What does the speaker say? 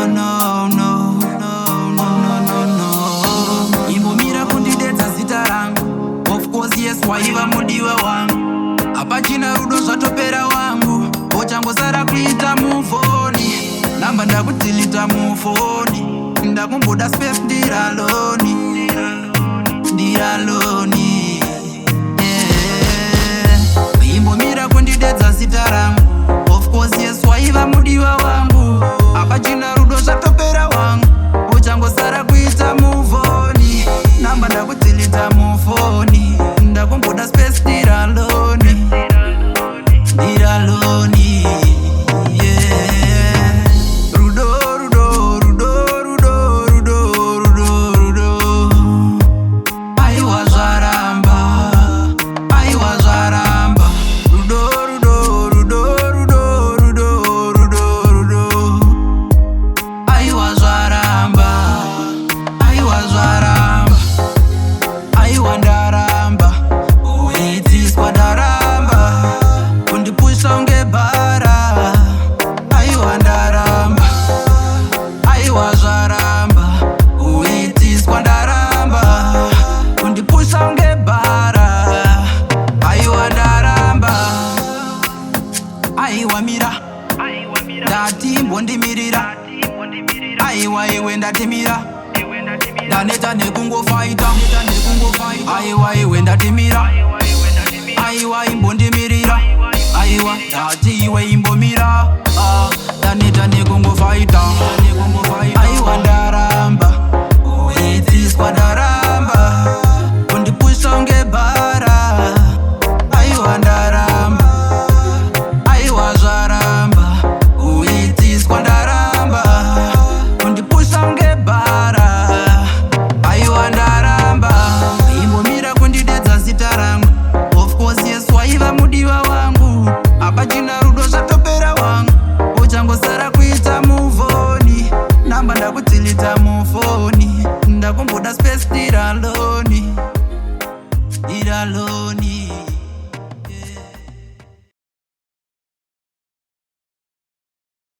no, no, no, no, no, no, no. Imbomira kundidedza zita rangu. Of course yes, waiva mudiwa wangu. Apachina rudo zvatopera wangu. Ochangosara kuita mufoni. Namba ndakutilita mufoni. Ndakumboda space ndiraloni. Ndiraloni. Yeah. Imbomira kundidedza zita rangu. Of course yes, waiva mudiwa wangu. Apachina rudo zvatopera wangu. Ochangosara kuita mufoni. Namba ndakutilita mufoni. Ndakumboda space ndiraloni. Ndiraloni. Yeah. Rudo, rudo, rudo, rudo, rudo, rudo, rudo. Aiwa zvaramba. Aiwa zvaramba. Rudo, rudo, rudo, rudo, rudo, rudo, rudo. Aiwa zvaramba. Aiwa zvaramba. Aiwa ndaramba. Uitiswa ndaramba. Kundipusha ungebhara. Aiwa ndaramba. Aiwa zvaramba. Uitiswa ndaramba. Kundipusha ungebhara. Aiwa ndaramba. Aiwa mira. Ndati mbondimirira. Aiwa iwe ndatimira. Ndaneta nekungofaita. Aiwa iwe ndatimira. Aiwa imbondimirira. Aiwa ndati iwe imbomira. Ndaneta nekungofaita. Aiwa ndaramba. Uitiswa ndaramba. Kundipusha ungebhara. Aiwa ndaramba. Aiwa zvaramba. Uitiswa ndaramba. Kundipusha ungebhara. Aiwa ndaramba. Imbomira kundidedza zita rangu. Of course yes, waiva mudiwa wangu. Apachina rudo zvatopera wangu. Uchangosara kuita mufoni. Namba ndakutilita mufoni. Ndakumboda space ndiraloni. Ndiraloni.